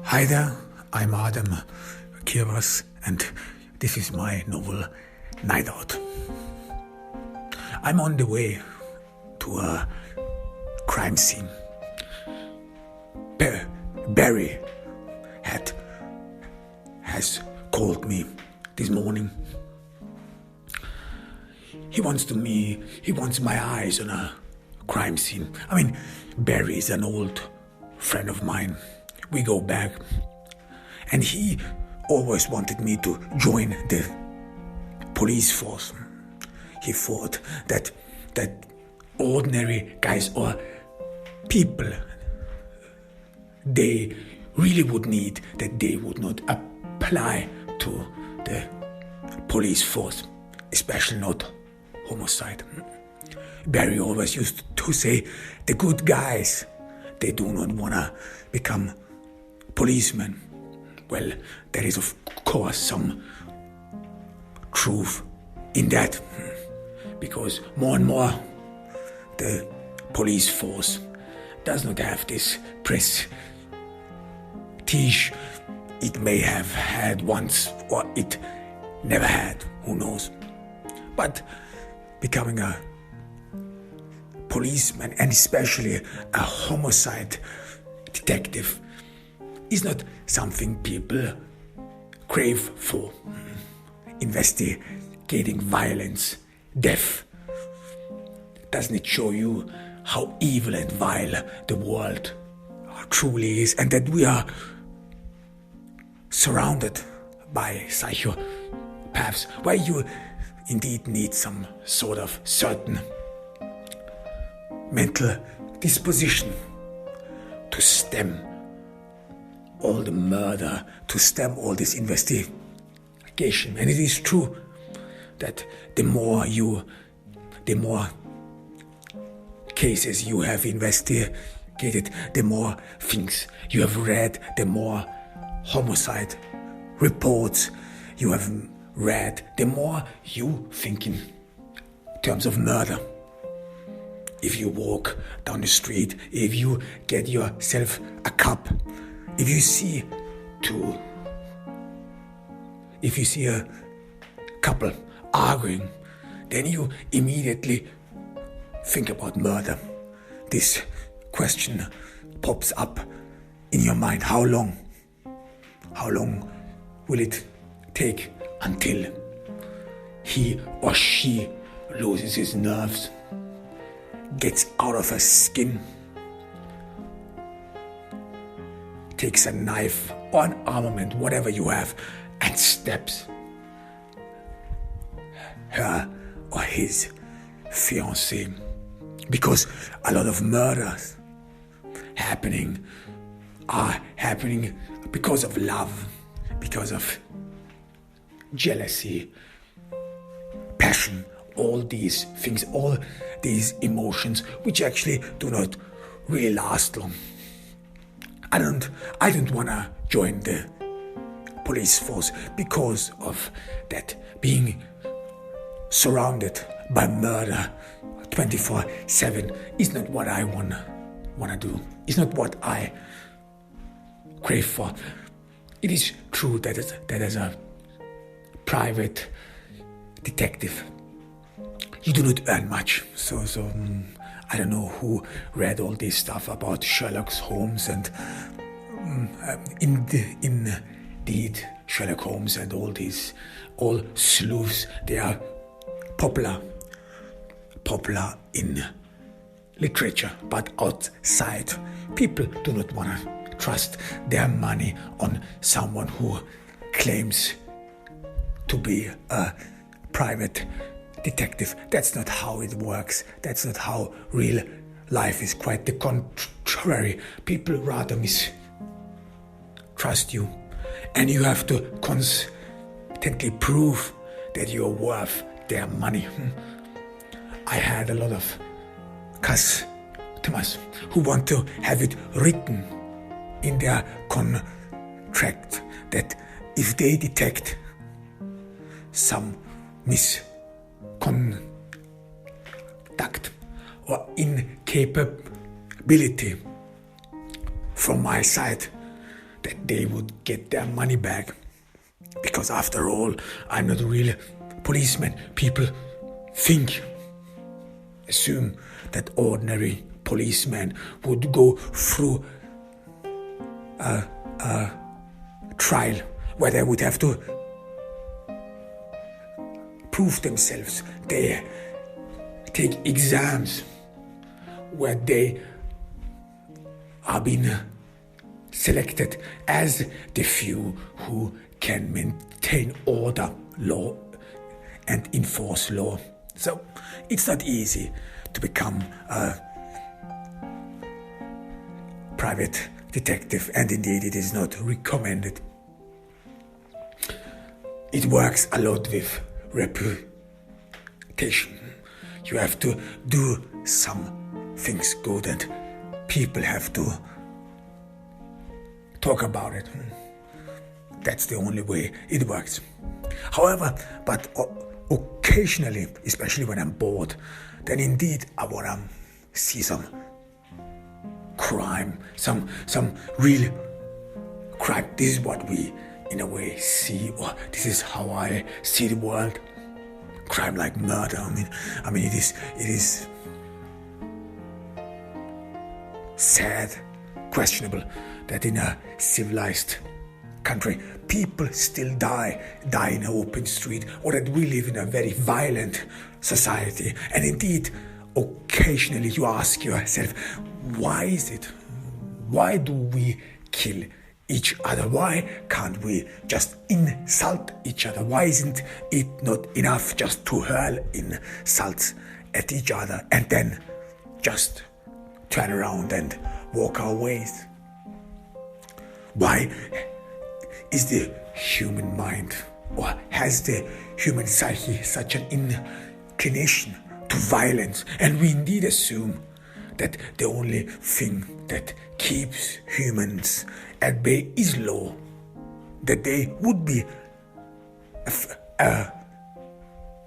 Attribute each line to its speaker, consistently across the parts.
Speaker 1: Hi there, I'm Adam Kirvas, and this is my novel Night Out. I'm on the way to a crime scene. Barry has called me this morning. He wants my eyes on a crime scene. I mean, Barry is an old friend of mine. We go back, and he always wanted me to join the police force. He thought that ordinary guys or people, they really would need, that they would not apply to the police force, especially not homicide. Barry always used to say, the good guys, they do not want to become policemen. Well, there is of course some truth in that, because more and more the police force does not have this prestige it may have had once, or it never had, who knows. But becoming a policeman, and especially a homicide detective, is not something people crave for. Investigating violence, death, doesn't it show you how evil and vile the world truly is, and that we are surrounded by psychopaths, where you indeed need some sort of certain mental disposition to stem all the murder, to stem all this investigation. And it is true that the more cases you have investigated, the more things you have read, the more homicide reports you have read, the more you think in terms of murder. If you walk down the street, if you get yourself a cup, if you see a couple arguing, then you immediately think about murder. This question pops up in your mind. How long will it take until he or she loses his nerves, gets out of her skin, takes a knife or an armament, whatever you have, and stabs her or his fiancée? Because a lot of murders are happening because of love, because of jealousy, passion, all these things, all these emotions, which actually do not really last long. I don't want to join the police force because of that. Being surrounded by murder 24/7 is not what I want to do. It's not what I crave for. It is true that as a private detective, you do not earn much. So I don't know who read all this stuff about Sherlock Holmes, and indeed Sherlock Holmes and all sleuths, they are popular in literature, but outside, people do not want to trust their money on someone who claims to be a private detective. That's not how it works. That's not how real life is. Quite the contrary. People rather mistrust you, and you have to constantly prove that you're worth their money. I had a lot of customers who want to have it written in their contract that if they detect some misconduct or incapability from my side, that they would get their money back. Because after all, I'm not a real policeman. People assume that ordinary policemen would go through a trial where they would have to prove themselves. They take exams where they are being selected as the few who can maintain order, law, and enforce law. So it's not easy to become a private detective, and indeed it is not recommended. It works a lot with reputation. You have to do some things good and people have to talk about it. That's the only way it works. However, but occasionally, especially when I'm bored, then indeed I want to see some crime, some real crime. This is what we, in a way, see, or this is how I see the world. Crime like murder. I mean, it is sad, questionable that in a civilized country people still die in an open street, or that we live in a very violent society. And indeed, occasionally you ask yourself, why is it? Why do we kill each other? Why can't we just insult each other? Why isn't it not enough just to hurl insults at each other and then just turn around and walk our ways? Why is the human mind, or has the human psyche, such an inclination to violence? And we indeed assume that the only thing that keeps humans at bay is law, that they would be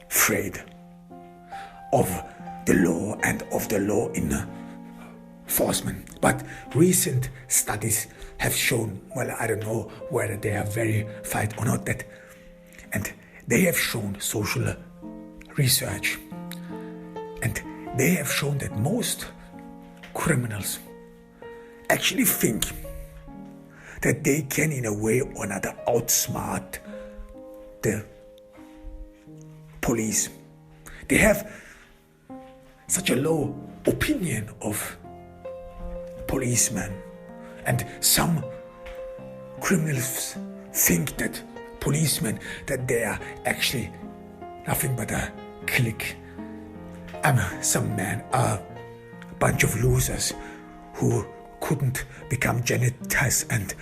Speaker 1: afraid of the law and of the law enforcement. But recent studies have shown, well, I don't know whether they are verified or not, that, and they have shown, social research, and they have shown that most criminals actually think that they can, in a way or another, outsmart the police. They have such a low opinion of policemen, and some criminals think that policemen, that they are actually nothing but a clique. Some men are a bunch of losers who couldn't become janitors and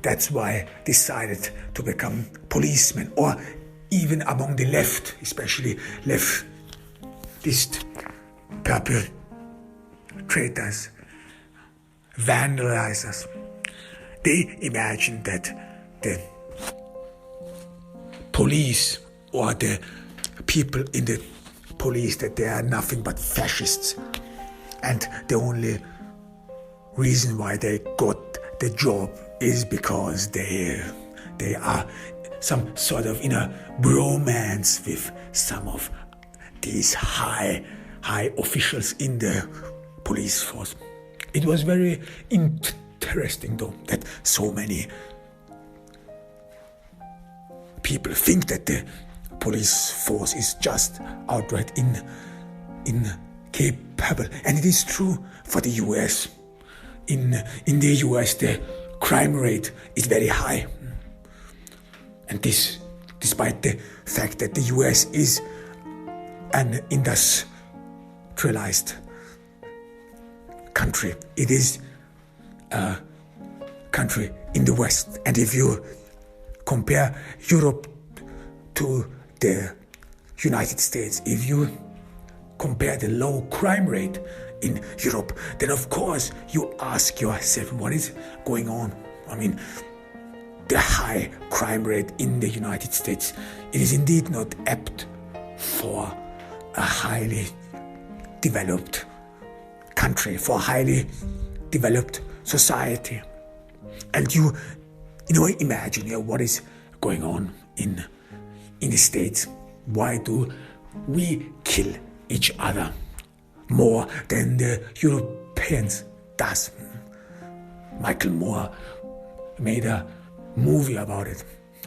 Speaker 1: that's why decided to become policemen. Or even among the left, especially leftist perpetrators, vandalizers, they imagine that the police or the people in the police, that they are nothing but fascists, and the only reason why they got the job is because they are some sort of in a bromance with some of these high officials in the police force. It was very interesting, though, that so many people think that the police force is just outright incapable. And it is true for the US. In the US, the crime rate is very high. And this, despite the fact that the US is an industrialized country. It is a country in the West. And if you compare Europe to the United States, if you compare the low crime rate in Europe, then of course you ask yourself, what is going on? I mean, the high crime rate in the United States, it is indeed not apt for a highly developed country, for a highly developed society. And you Imagine what is going on in the States. Why do we kill each other more than the Europeans does? Michael Moore made a movie about it.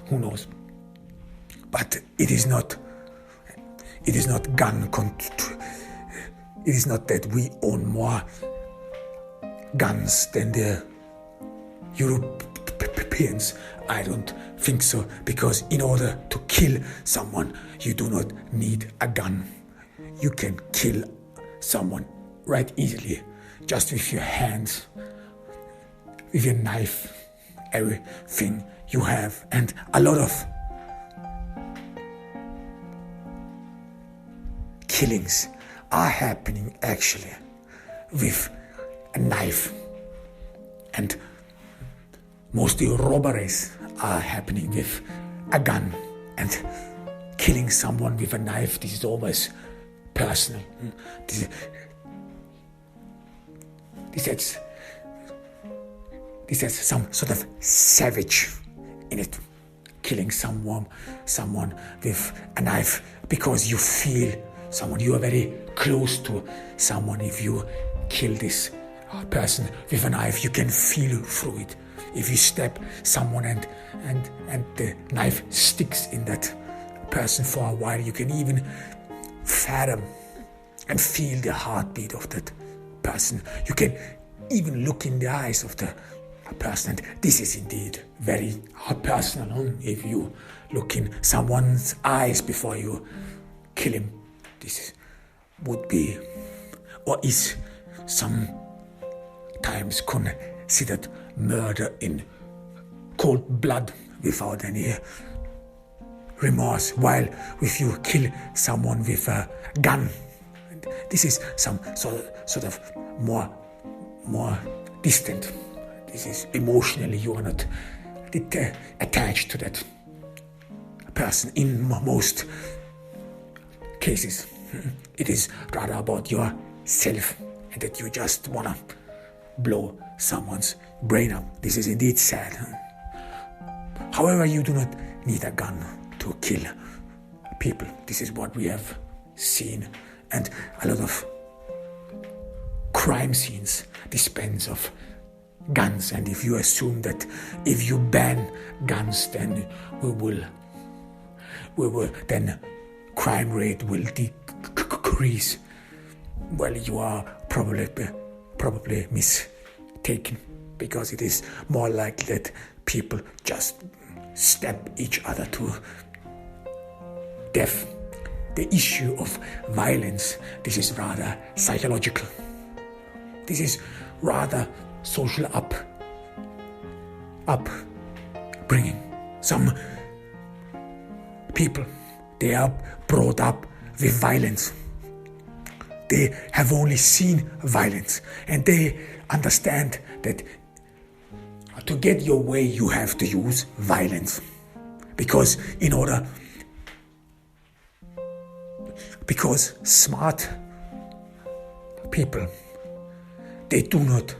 Speaker 1: Who knows? But it is not it is not that we own more guns than the Europeans. I don't think so, because in order to kill someone, you do not need a gun. You can kill someone right easily, just with your hands, with your knife, everything you have. And a lot of killings are happening actually with a knife, and mostly robberies are happening with a gun. And killing someone with a knife, this is always personal. This has some sort of savage in it. Killing someone with a knife because you feel someone, you are very close to someone. If you kill this person with a knife, you can feel through it. If you stab someone and the knife sticks in that person for a while, you can even fathom and feel the heartbeat of that person. You can even look in the eyes of the person. And this is indeed very personal. If you look in someone's eyes before you kill him, this would be, or is sometimes considered murder in cold blood without any remorse. While if you kill someone with a gun, this is some sort of more distant. This is emotionally, you are not attached to that person in most cases. It is rather about yourself, and that you just wanna blow someone's brain up. This is indeed sad. However, you do not need a gun to kill people. This is what we have seen, and a lot of crime scenes dispense of guns. And if you assume that if you ban guns, then then crime rate will decrease, well, you are probably mistaken, because it is more likely that people just stab each other to death. The issue of violence, this is rather psychological. This is rather social upbringing. Some people, they are brought up with violence. They have only seen violence, and they understand that to get your way, you have to use violence. Because smart people, they do not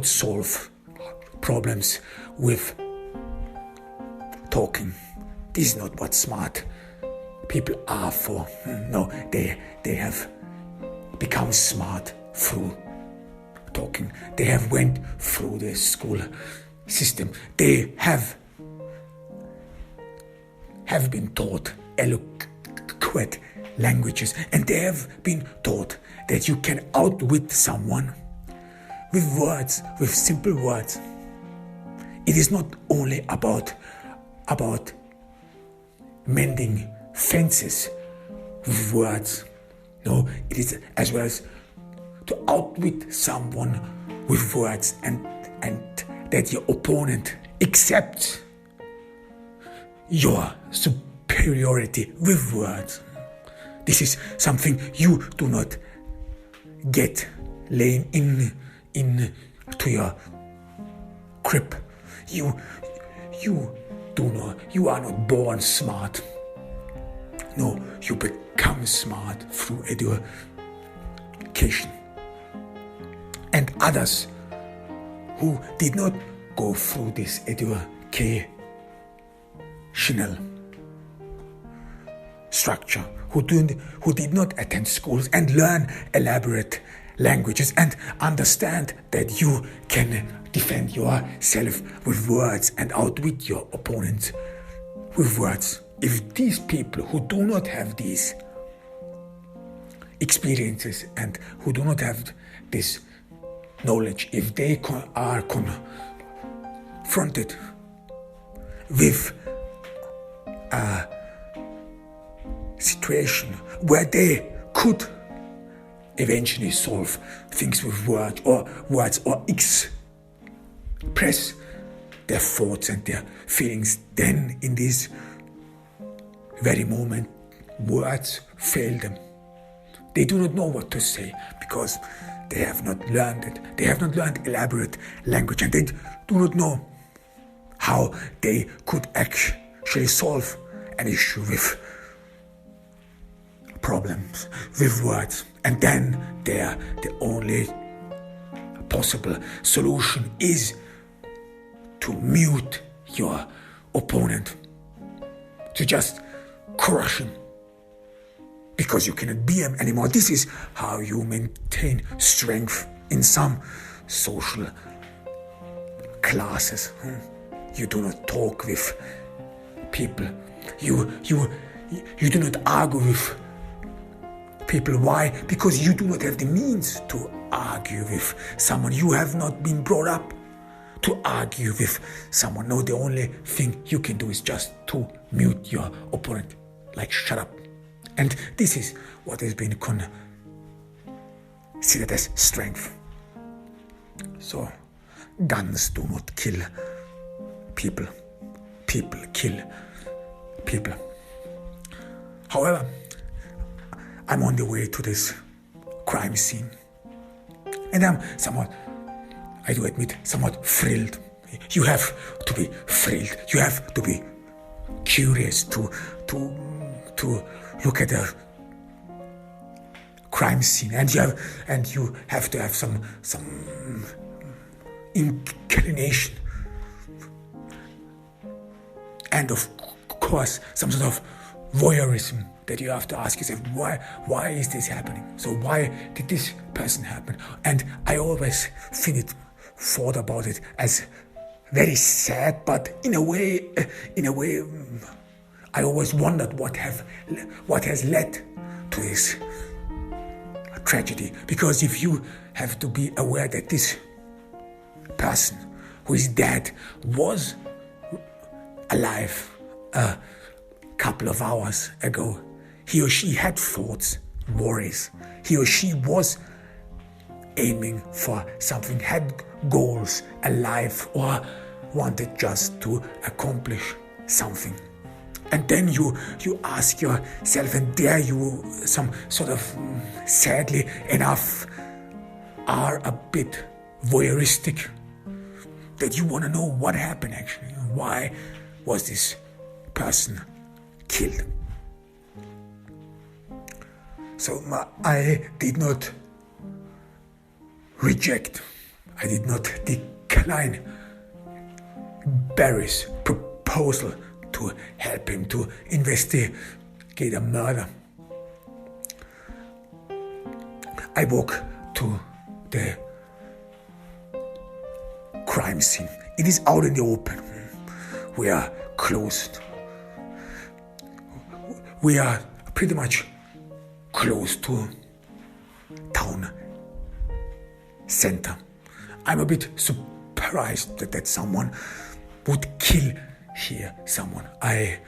Speaker 1: solve problems with talking. This is not what smart people are for. No, they have become smart through talking. They have went through the school system. They have been taught eloquent languages, and they have been taught that you can outwit someone with words, with simple words. It is not only about mending fences with words. No, it is as well as to outwit someone with words, and that your opponent accepts your superiority with words. This is something you do not get laying in to your crib. You are not born smart. No, you become smart through education. And others who did not go through this educational structure, who did not attend schools and learn elaborate languages and understand that you can defend yourself with words and outwit your opponent with words. If these people who do not have these experiences and who do not have this knowledge, if they are confronted with a situation where they could eventually solve things with words or express their thoughts and their feelings, then in this very moment words fail them. They do not know what to say because they have not learned it. They have not learned elaborate language, and they do not know how they could actually solve an issue with problems, with words. And then the only possible solution is to mute your opponent, to just crush him, because you cannot be him anymore. This is how you maintain strength in some social classes. You do not talk with people. You do not argue with people. Why? Because you do not have the means to argue with someone. You have not been brought up to argue with someone. No, the only thing you can do is just to mute your opponent. Like, shut up. And this is what has been considered as strength. So, guns do not kill people. People kill people. However, I'm on the way to this crime scene. And I'm somewhat, I do admit, somewhat thrilled. You have to be thrilled. You have to be curious to look at a crime scene, and you have to have some inclination, and of course some sort of voyeurism, that you have to ask yourself, why is this happening? So why did this person happen? And I always thought about it as very sad, but in a way, I always wondered what has led to this tragedy. Because if you have to be aware that this person who is dead was alive a couple of hours ago, he or she had thoughts, worries. He or she was aiming for something, had goals, a life, or wanted just to accomplish something. And then you ask yourself, and there you, some sort of, sadly enough, are a bit voyeuristic, that you want to know what happened actually. Why was this person killed? So I did not reject, I did not decline Barry's proposal to help him to investigate a murder. I walk to the crime scene. It is out in the open. We are closed. We are pretty much close to town center. I'm a bit surprised that someone would kill here someone. I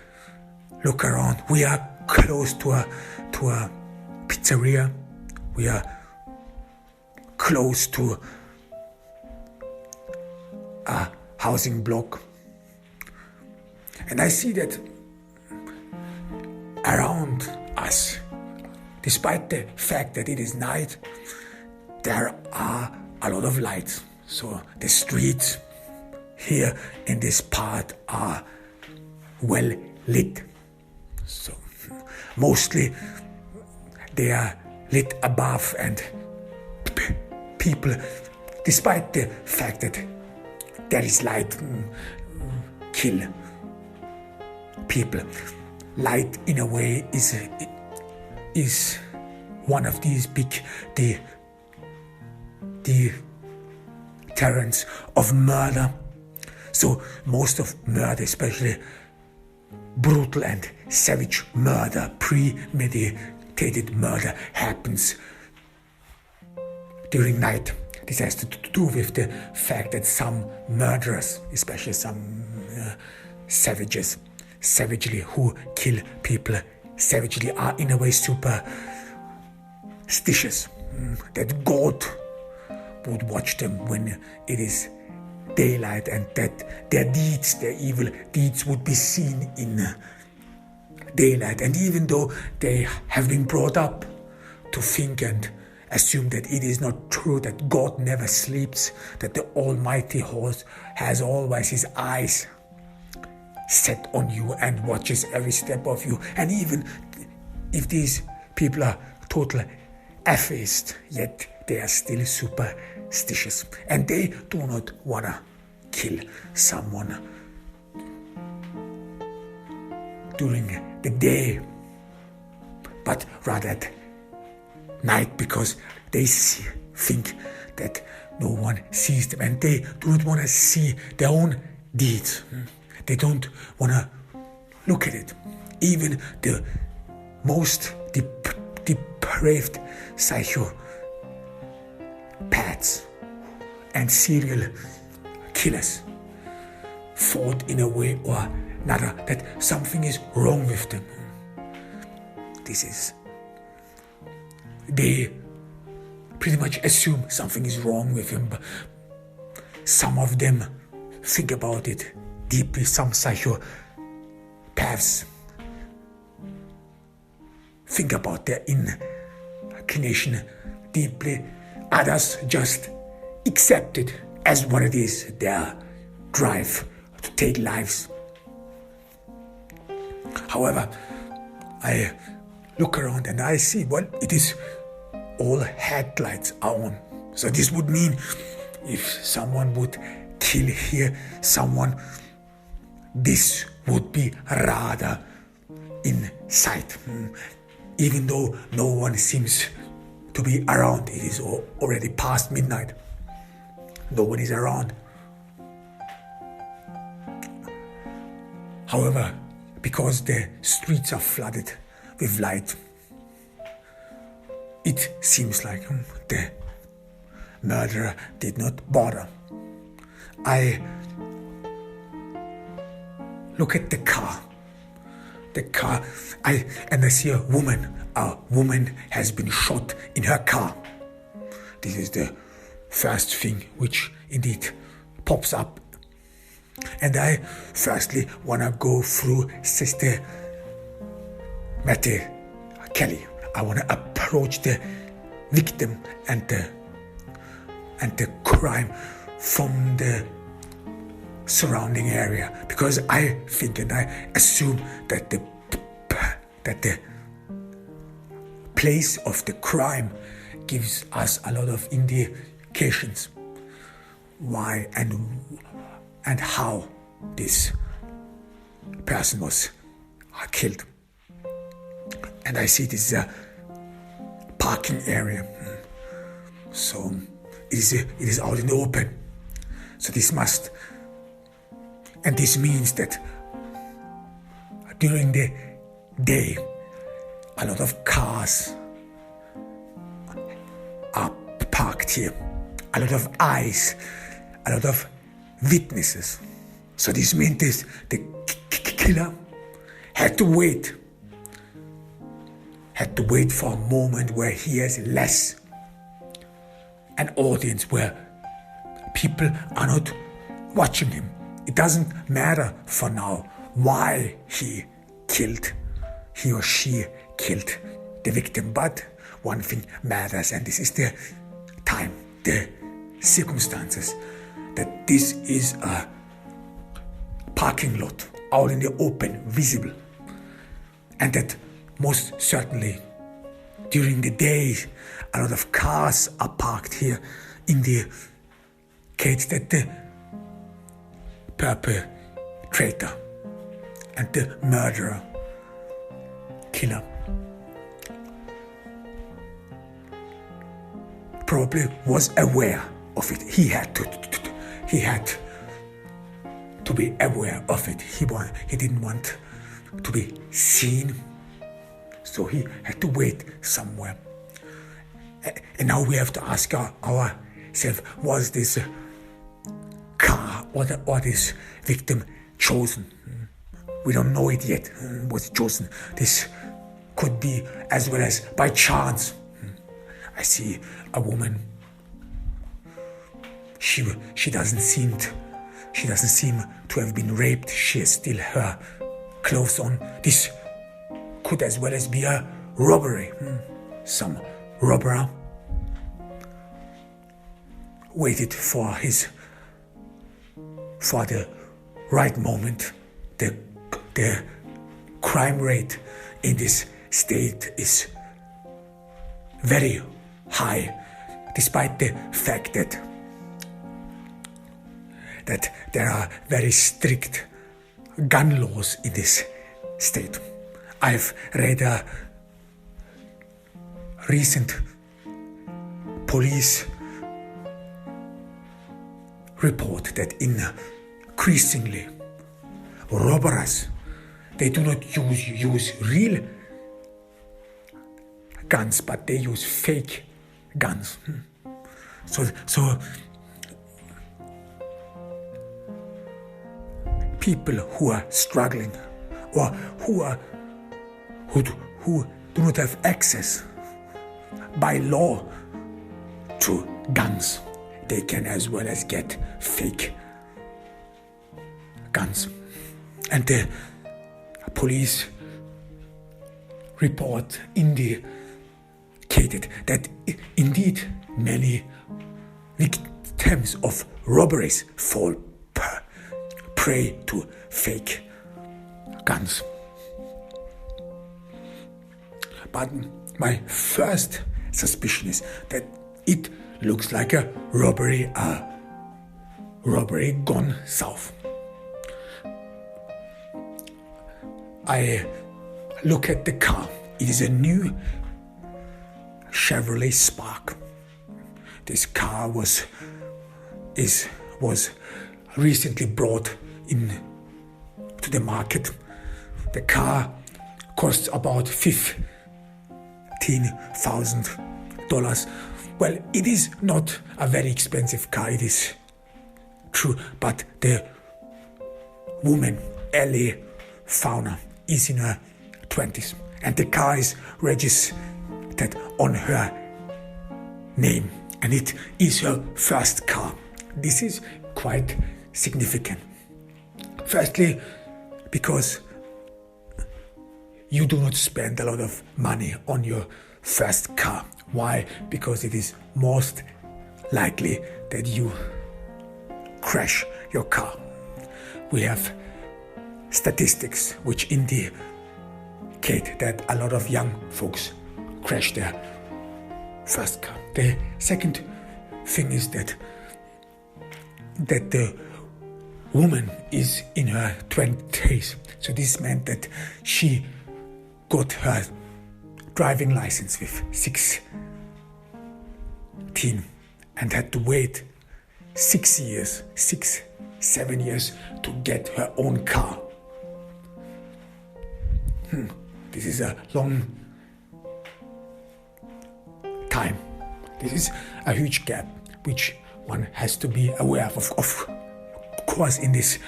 Speaker 1: look around. We are close to a pizzeria. We are close to a housing block. And I see that around us, despite the fact that it is night, there are a lot of lights. So the streets here in this part are well lit. So mostly they are lit above, and people, despite the fact that there is light kill people. Light, in a way, is one of these big deterrents of murder. So most of murder, especially brutal and savage murder, premeditated murder, happens during night. This has to do with the fact that some murderers, especially some savagely who kill people savagely, are in a way superstitious. That God would watch them when it is daylight, and that their deeds, their evil deeds, would be seen in daylight. And even though they have been brought up to think and assume that it is not true, that God never sleeps, that the Almighty host has always his eyes set on you and watches every step of you, and even if these people are total atheists, yet they are still superstitious, and they do not want to kill someone during the day, but rather at night, because they think that no one sees them, and they do not want to see their own deeds. They don't want to look at it. Even the most depraved psychopaths and serial killers thought in a way or another that something is wrong with them. They pretty much assume something is wrong with him. But some of them think about it deeply. Some psychopaths think about their inclination deeply. Others just accept it as what it is, their drive to take lives. However, I look around and I see, well, it is all headlights are on. So this would mean if someone would kill here someone, this would be rather in sight. Even though no one seems to be around, it is already past midnight. No one is around. However, because the streets are flooded with light, it seems like the murderer did not bother. I look at the car. And I see a woman. A woman has been shot in her car. This is the first thing which indeed pops up. And I firstly want to go through Sister Matty Kelly. I want to approach the victim and the crime from the surrounding area, because I think and I assume that the place of the crime gives us a lot of indications why and how this person was killed. And I see this is a parking area, so it is out in the open. So this means that during the day, a lot of cars are parked here, a lot of eyes, a lot of witnesses. So this means the killer had to wait for a moment where he has less an audience, where people are not watching him. It doesn't matter for now why he or she killed the victim, but one thing matters, and this is the time, the circumstances, that this is a parking lot out in the open, visible, and that most certainly during the day a lot of cars are parked here, indicates that the perpetrator and the murderer, killer, probably was aware of it. He had to be aware of it. He didn't want to be seen, so he had to wait somewhere. And now we have to ask ourselves, was this car or this victim chosen? We don't know it yet. Was it chosen? This could be as well as by chance. I see a woman. She doesn't seem to have been raped. She has still her clothes on. This could as well as be a robbery. Some robber waited for the right moment. The crime rate in this state is very high, despite the fact that there are very strict gun laws in this state. I've read a recent police report that increasingly robbers, they do not use real guns, but they use fake guns. So people who are struggling or who do not have access by law to guns, they can as well as get fake guns. And the police report indicated that indeed many victims of robberies fall prey to fake guns. But my first suspicion is that it looks like a robbery gone south. I look at the car. It is a new Chevrolet Spark. This car was recently brought in to the market. The car costs about $15,000. Well, it is not a very expensive car, it is true, but the woman, Ally Fauna, is in her 20s, and the car is registered on her name, and it is her first car. This is quite significant. Firstly, because you do not spend a lot of money on your first car. Why? Because it is most likely that you crash your car. We have statistics which indicate that a lot of young folks crash their first car. The second thing is that the woman is in her 20s. So this meant that she got her driving license with 16 and had to wait 7 years to get her own car. This is a long time. This is a huge gap which one has to be aware of. Of course, in this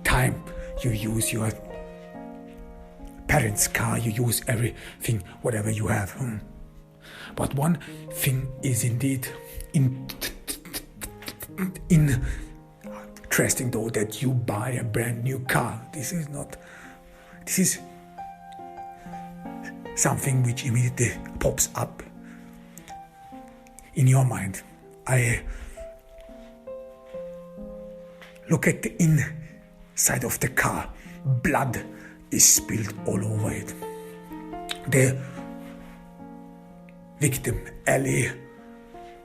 Speaker 1: time you use your parents' car, you use everything, whatever you have. But one thing is indeed interesting, though, that you buy a brand new car. This is something which immediately pops up in your mind. I look at the inside of the car. Blood is spilled all over it. The victim, Ally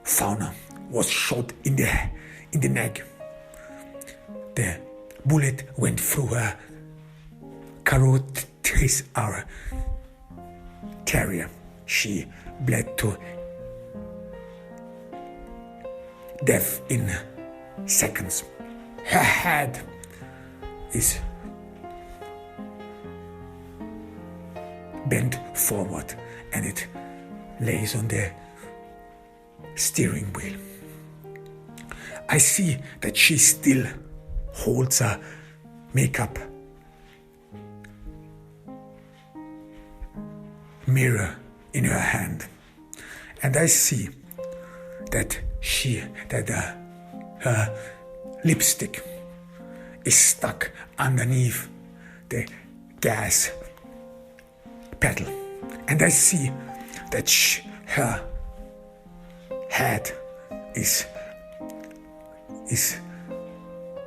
Speaker 1: Fauna, was shot in the neck. The bullet went through her carotid artery. She bled to death in seconds. Her head is bent forward and it lays on the steering wheel. I see that she still holds a makeup mirror in her hand, and I see that her lipstick is stuck underneath the gas pedal, and I see that her head is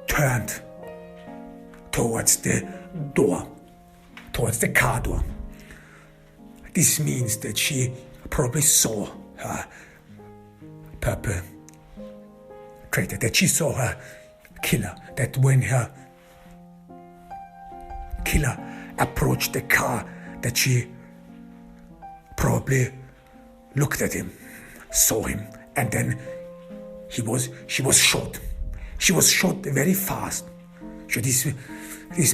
Speaker 1: turned towards the door, towards the car door. This means that she probably saw her perpetrator, that she saw her killer, that when her killer approached the car, that she probably looked at him, saw him, and then she was shot. She was shot very fast. So this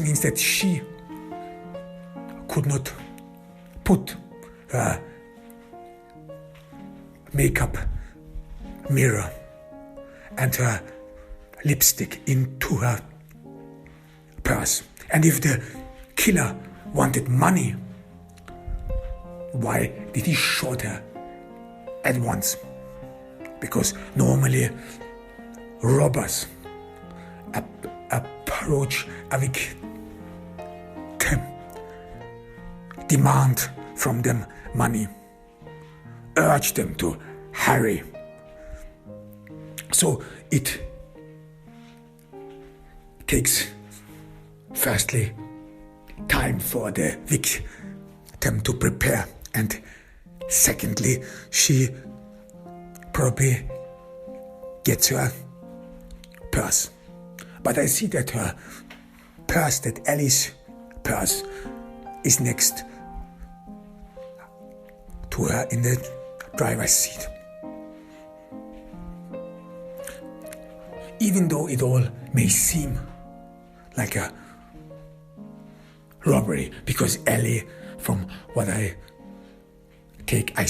Speaker 1: means that she could not put her makeup mirror and her lipstick into her purse. And if the killer wanted money, why did he shoot her at once? Because normally robbers approach a victim, demand from them money, urge them to hurry. So it takes firstly time for the victim to prepare, and secondly she probably gets her purse. But I see that her purse, that Ally's purse, is next to her in the driver's seat. Even though it all may seem like a robbery, because Ally, from what I take, I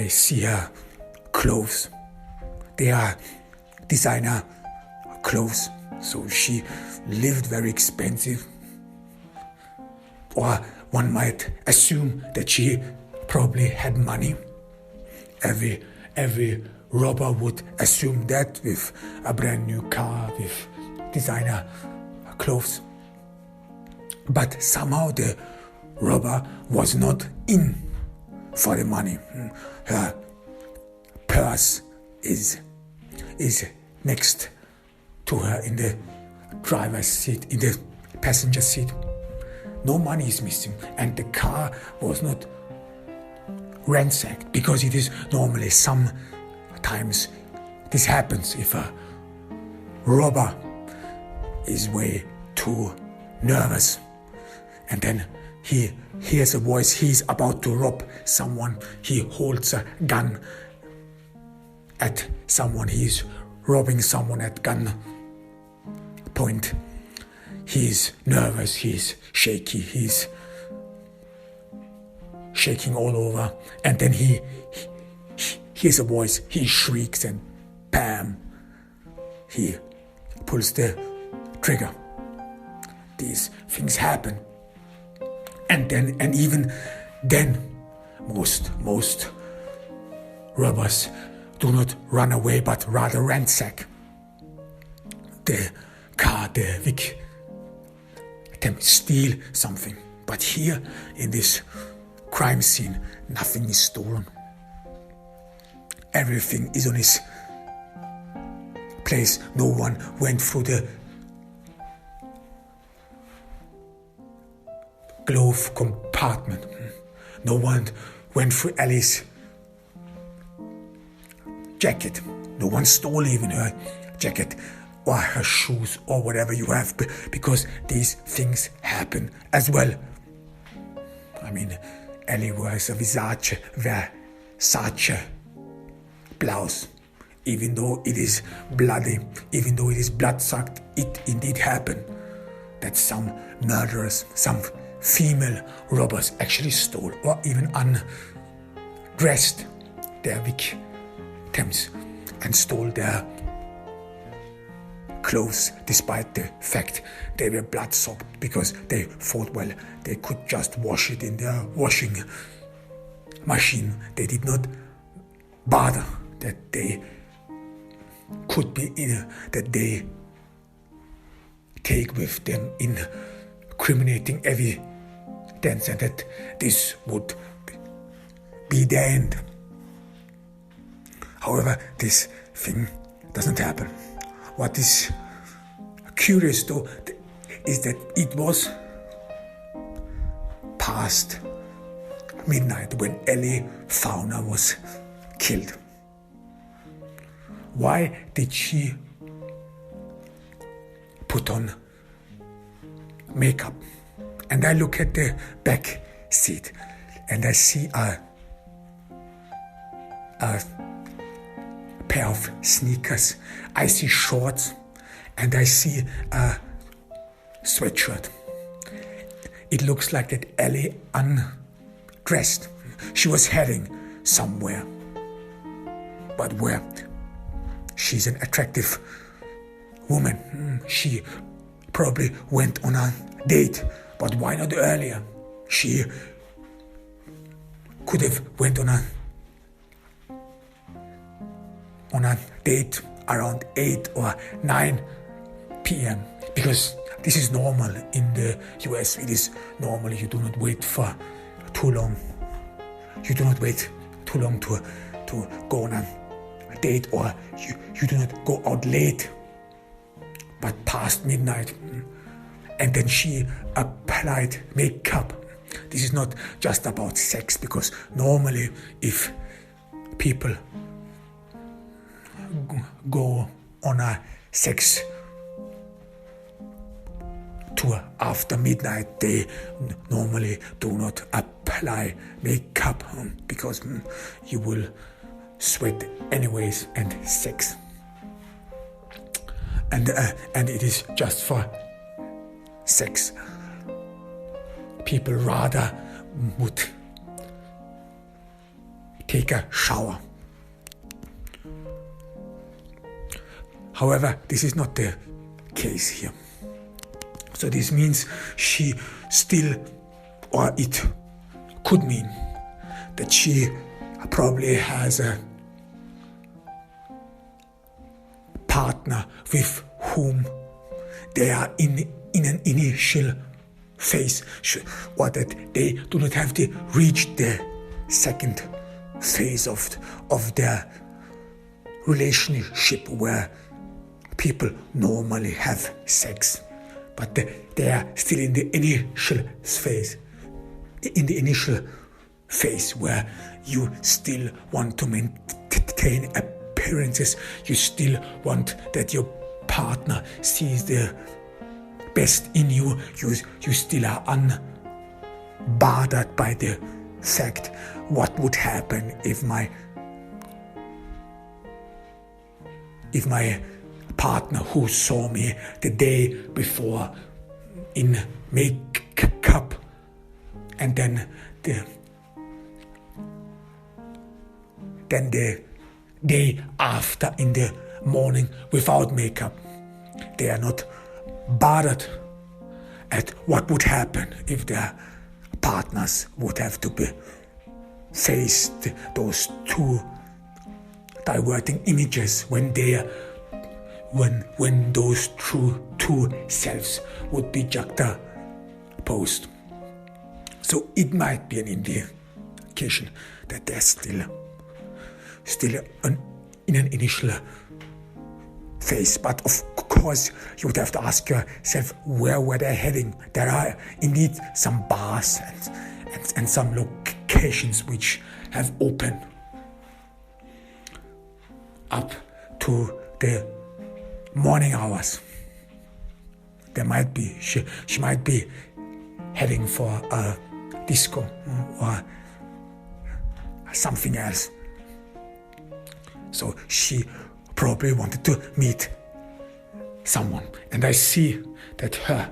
Speaker 1: see her clothes. They are designer clothes, so she lived very expensive. Or one might assume that she probably had money. Every robber would assume that, with a brand new car, with designer clothes. But somehow the robber was not in for the money. Her purse is next to her in the driver's seat, in the passenger seat. No money is missing, and the car was not ransacked, because it is normally, sometimes this happens if a robber is way too nervous, and then he hears a voice, he's about to rob someone, he holds a gun at someone, he's robbing someone at gun point. He's nervous, he's shaky, he's shaking all over, and then he hears a voice, he shrieks, and bam, he pulls the trigger. These things happen, and even then, most robbers do not run away, but rather ransack the car, the victim, steal something. But here, in this crime scene, nothing is stolen. Everything is on its place. No one went through the glove compartment. No one went through Ally's jacket. No one stole even her jacket. or her shoes or whatever you have, because these things happen as well. I mean, Ally wears a Versace blouse. Even though it is bloody, even though it is blood-sucked, it indeed happened that some murderers, some female robbers actually stole or even undressed their victims and stole their clothes despite the fact they were blood-soaked, because they thought, well, they could just wash it in their washing machine. They did not bother that they could be that they take with them incriminating evidence, and that this would be the end. However, this thing doesn't happen. What is curious though is that it was past midnight when Ally Fauna was killed. Why did she put on makeup? And I look at the back seat and I see a pair of sneakers. I see shorts and I see a sweatshirt. It looks like that Ally undressed. She was heading somewhere. But where? She's an attractive woman. She probably went on a date, but why not earlier? She could have went on a date around 8 or 9 p.m. because this is normal in the US. It is normal. You do not wait for too long. You do not wait too long to go on a date, or you do not go out late, but past midnight. And then she applied makeup. This is not just about sex, because normally if people go on a sex tour after midnight, they normally do not apply makeup, because you will sweat anyways, and sex, and it is just for sex. People rather would take a shower. However, this is not the case here. So this means she still, or it could mean that she probably has a partner with whom they are in an initial phase, or that they do not have to reach the second phase of their relationship, where people normally have sex, but they are still in the initial phase. In the initial phase where you still want to maintain appearances, you still want that your partner sees the best in you. You still are unbothered by the fact what would happen if my partner who saw me the day before in makeup, and then the day after in the morning without makeup. They are not bothered at what would happen if their partners would have to be faced those two diverting images when those two selves would be juxtaposed. So it might be an indication that they're still in an initial phase. But of course, you would have to ask yourself, where were they heading? There are indeed some bars and some locations which have opened up to the morning hours. She might be heading for a disco or something else. So she probably wanted to meet someone. And I see that her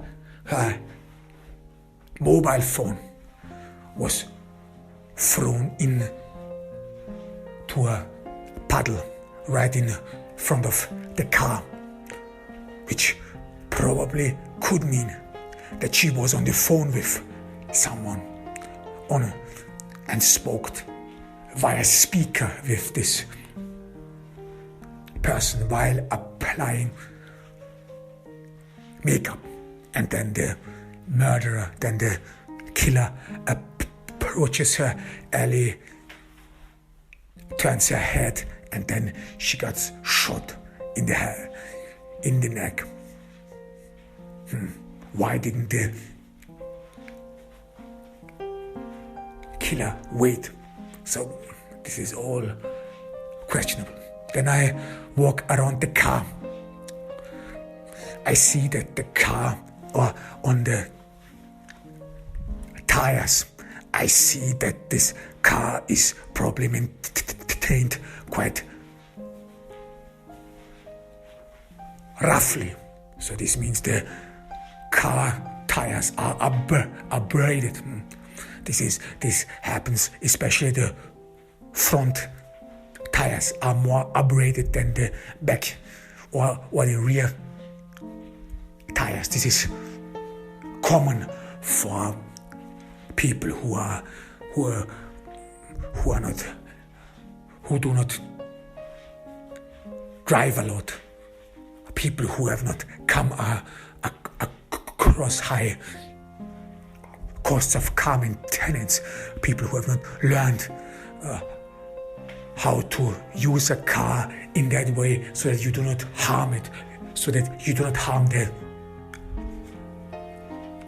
Speaker 1: mobile phone was thrown in to a puddle right in front of the car, which probably could mean that she was on the phone with someone and spoke via speaker with this person while applying makeup. And then the killer approaches her. Ally turns her head, and then she got shot in the neck. Why didn't the killer wait? So this is all questionable. Then I walk around the car. I see that the car, or on the tires, I see that this car is probably maintained quite roughly. So this means the car tires are abraded. This happens, especially the front tires are more abraded than the back or the rear tires. This is common for people who do not drive a lot, people who have not come across high costs of car maintenance, people who have not learned how to use a car in that way so that you do not harm it, so that you do not harm the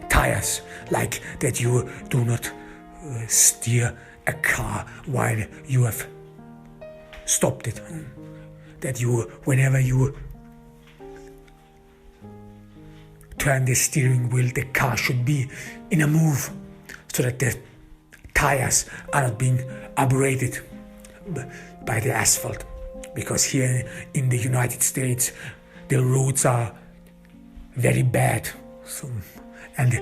Speaker 1: tires, like that you do not steer a car while you have stopped it, that whenever you turn the steering wheel, the car should be in a move so that the tires are not being abraded by the asphalt. Because here in the United States, the roads are very bad, and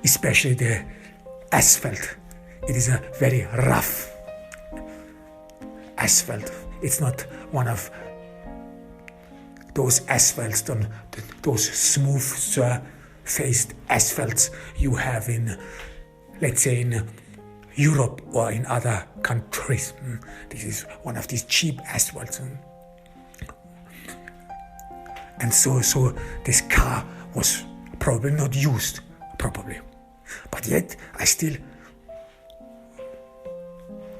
Speaker 1: especially the asphalt. It is a very rough asphalt. It's not one of those asphalts, those smooth surfaced asphalts you have in, let's say, in Europe or in other countries. This is one of these cheap asphalts. And so this car was probably not used properly. But yet I still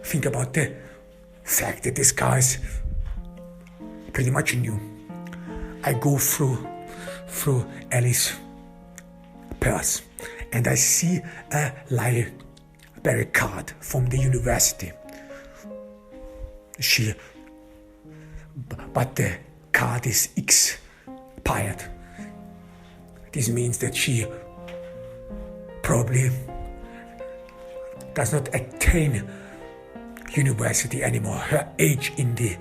Speaker 1: think about the fact that this car is pretty much new. I go through Ally's purse and I see a library card from the university. But the card is expired. This means that she probably does not attain university anymore. Her age indicated.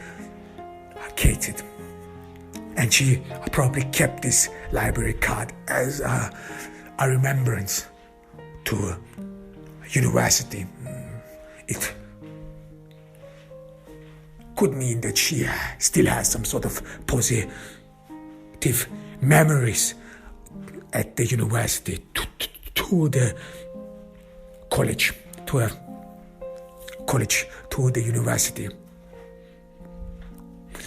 Speaker 1: And she probably kept this library card as a remembrance to university. It could mean that she still has some sort of positive memories at the university, to the college, to her college, to the university,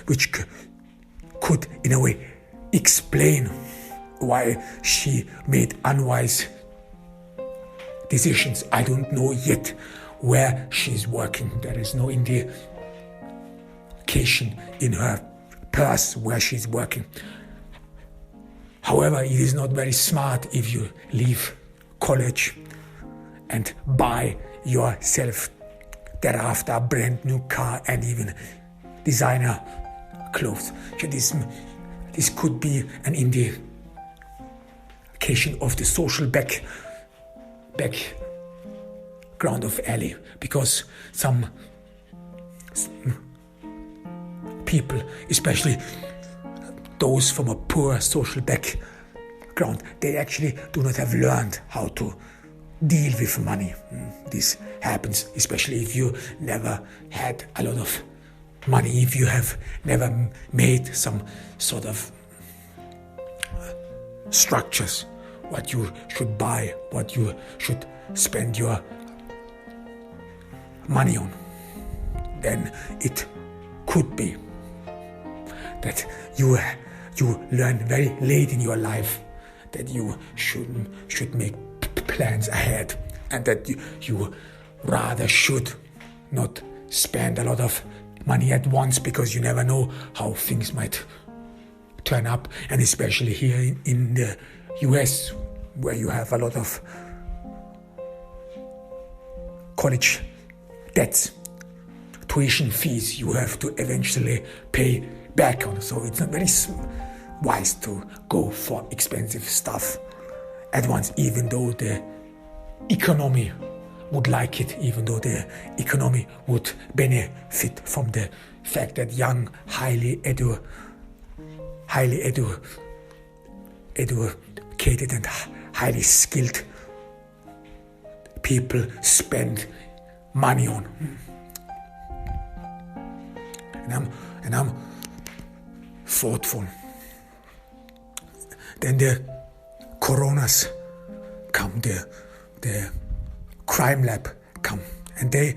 Speaker 1: which could, in a way, explain why she made unwise decisions. I don't know yet where she's working. There is no indication in her purse where she's working. However, it is not very smart if you leave college and buy yourself thereafter a brand new car and even designer clothes. This this could be an indication of the social background of Ally, because some people, especially those from a poor social background, they actually do not have learned how to deal with money. This happens especially if you never had a lot of money, if you have never made some sort of structures, what you should buy, what you should spend your money on. Then it could be that you learn very late in your life that you should make plans ahead, and that you rather should not spend a lot of money at once, because you never know how things might turn up. And especially here in the US, where you have a lot of college debts, tuition fees you have to eventually pay back on. So it's not very wise to go for expensive stuff at once, even though the economy would like it, even though the economy would benefit from the fact that young, highly educated and highly skilled people spend money on. And I'm thoughtful. Then the coronas come, the crime lab come, and they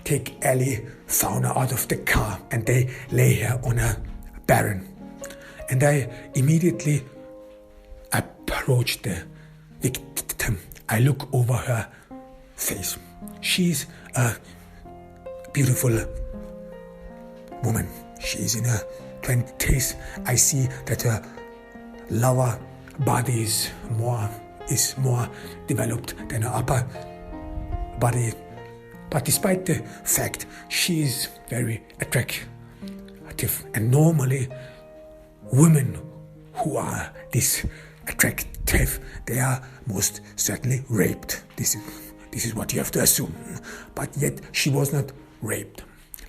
Speaker 1: take Ally Fauna out of the car and they lay her on a barren. And I immediately approach the victim. I look over her face. She's a beautiful woman. She's in her 20s. I see that her lower body is more developed than her upper body. But despite the fact she is very attractive, and normally women who are this attractive, they are most certainly raped. This is what you have to assume. But yet she was not raped.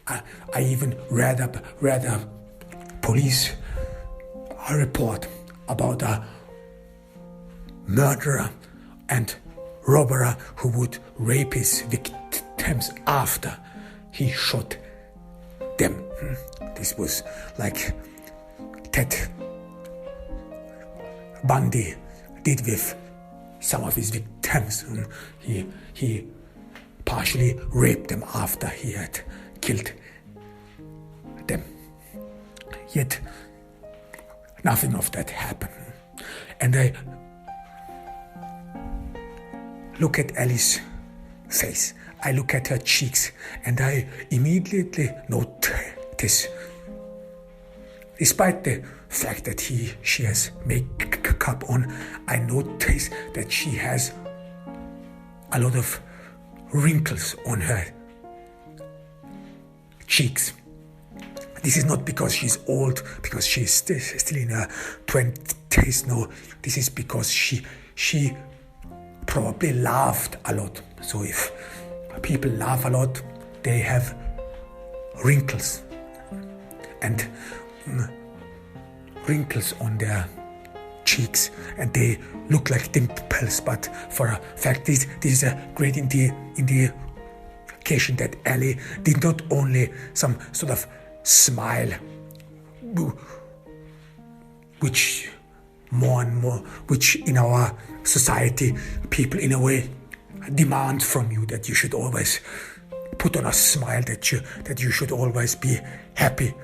Speaker 1: I even read a police report about a murderer and robber who would rape his victims after he shot them. This was like Ted Bundy did with some of his victims. He partially raped them after he had killed them. Yet nothing of that happened. And I look at Ally's face, I look at her cheeks, and I immediately notice, despite the fact that she has makeup on, I notice that she has a lot of wrinkles on her cheeks. This is not because she's old, because she's still in her 20s. No, this is because she probably laughed a lot. So if people laugh a lot, they have wrinkles and wrinkles on their cheeks, and they look like dimples. But for a fact, this is a great indication that Ally did not only some sort of smile, which more and more, which in our society people in a way demand from you, that you should always put on a smile, that you should always be happy,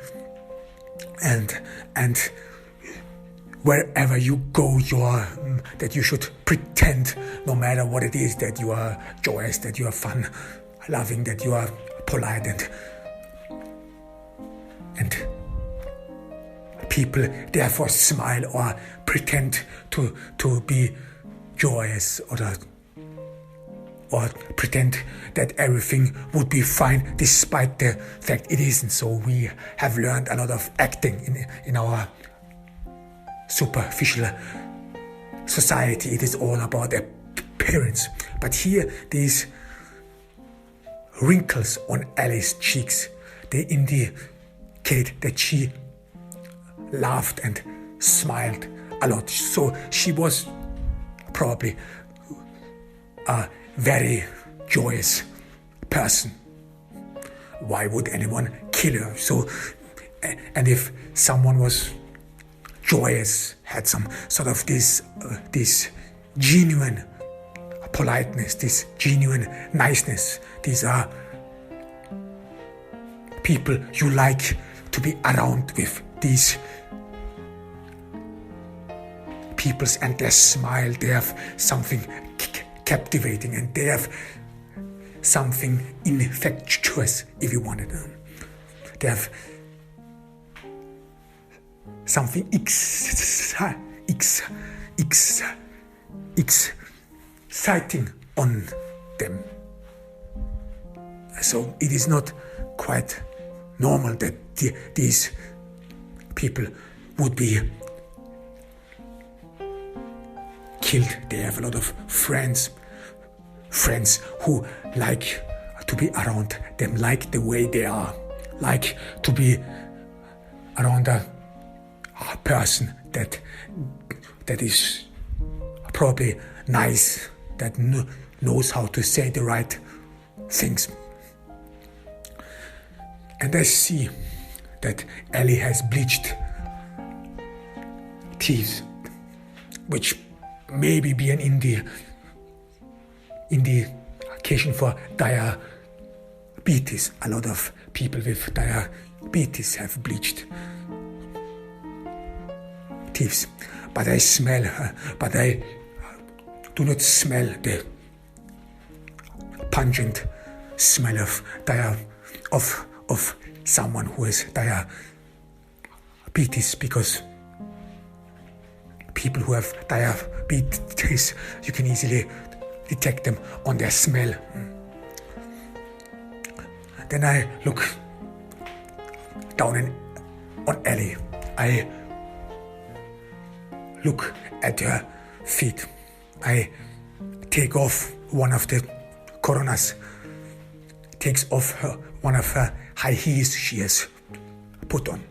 Speaker 1: and wherever you go, that you should pretend, no matter what it is, that you are joyous, that you are fun loving, that you are polite, and people therefore smile or pretend to be joyous, or or pretend that everything would be fine despite the fact it isn't. So we have learned a lot of acting in our superficial society. It is all about appearance. But here, these wrinkles on Ally's cheeks, they indicate that she laughed and smiled a lot. So she was probably a very joyous person. Why would anyone kill her? So, and if someone was joyous, had some sort of this genuine politeness, this genuine niceness, these are people you like to be around with. These peoples and their smile, they have something captivating, and they have something infectious, if you want it. They have something exciting on them. So it is not quite normal that these people would be killed. They have a lot of friends who like to be around them, like the way they are, like to be around a person that is probably nice, that knows how to say the right things. And I see that Ally has bleached teeth, which maybe be an indication for diabetes. A lot of people with diabetes have bleached teeth. But I smell her, but I do not smell the pungent smell of someone who has diabetes, because people who have diabetes, you can easily detect them on their smell. Then I look down on Ally. I look at her feet. I take off one of the coronas, takes off one of her high heels she has put on.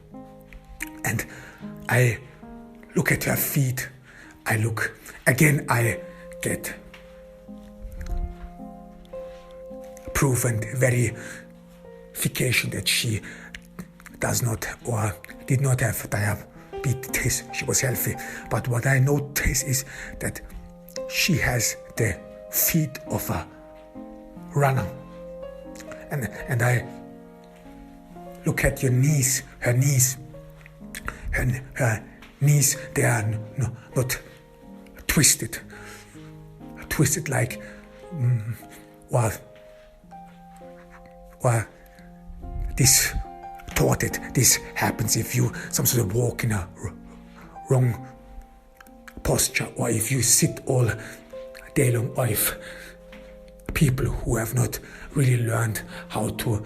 Speaker 1: And I look at her feet. I look again. I get proof and verification that she does not or did not have diabetes. She was healthy. But what I notice is that she has the feet of a runner. And I look at your knees, her knees. Her knees, they are not twisted like or distorted. This happens if you some sort of walk in a wrong posture, or if you sit all day long, or if people who have not really learned how to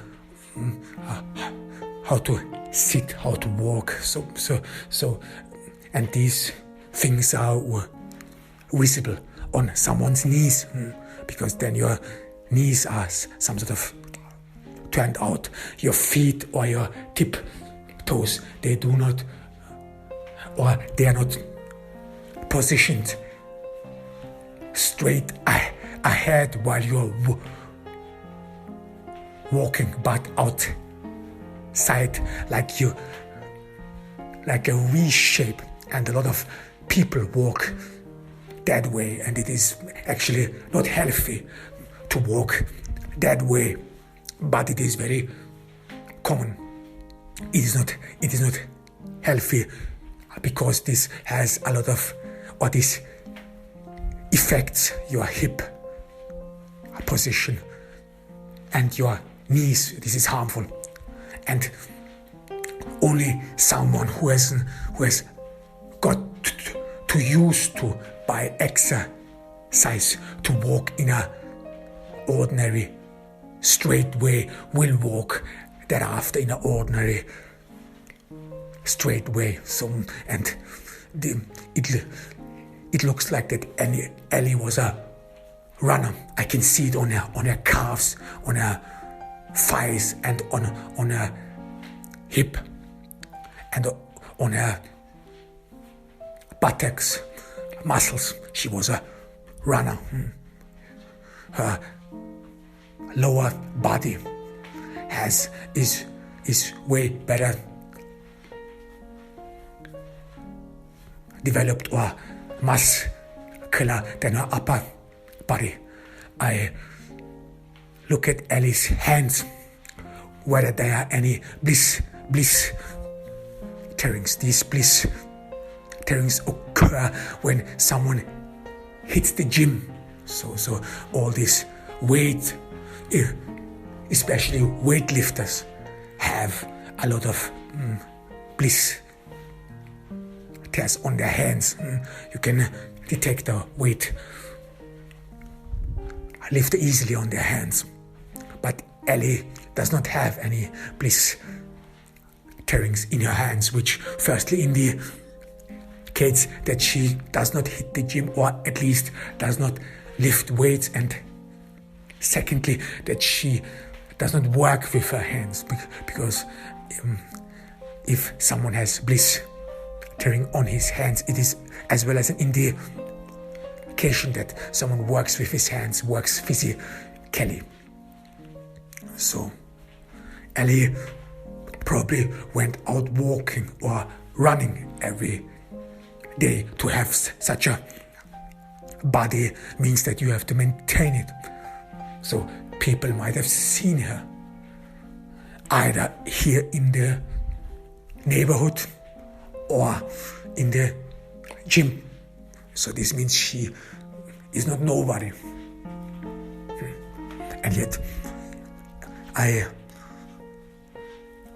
Speaker 1: sit, how to walk. So, and these things are visible on someone's knees, because then your knees are some sort of turned out. Your feet or your tip toes, they do not, or they are not positioned straight ahead while you're walking, but outside, like a V shape. And a lot of people walk that way, and it is actually not healthy to walk that way, but it is very common. It is not healthy, because this has a lot of, or this affects your hip position and your knees. This is harmful, and only someone who has got too used to by exercise to walk in a ordinary straight way will walk thereafter in an ordinary straight way. So, and it looks like that Ally was a runner. I can see it on her calves, on her thighs, and on her hip, and on her buttocks muscles. She was a runner. Her lower body is way better developed or muscular than her upper body. I look at Ally's hands, whether there are any bliss tearings. These bliss tearings occur when someone hits the gym. So all this weight, especially weightlifters, have a lot of bliss tears on their hands. You can detect the weight lift easily on their hands. But Ally does not have any bliss tearings in her hands, which firstly indicates that she does not hit the gym, or at least does not lift weights, and secondly that she does not work with her hands, because if someone has bliss tearing on his hands, it is as well as an indication that someone works with his hands, works physically. So Ally probably went out walking or running every day. To have such a body means that you have to maintain it. So people might have seen her either here in the neighborhood or in the gym. So this means she is not nobody. And yet I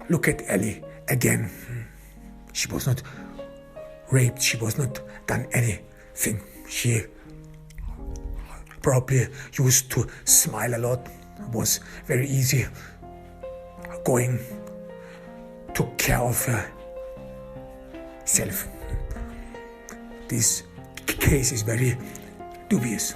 Speaker 1: look at Ally again. She was not raped. She was not done anything. She probably used to smile a lot. It was very easy going, took care of herself. This case is very dubious.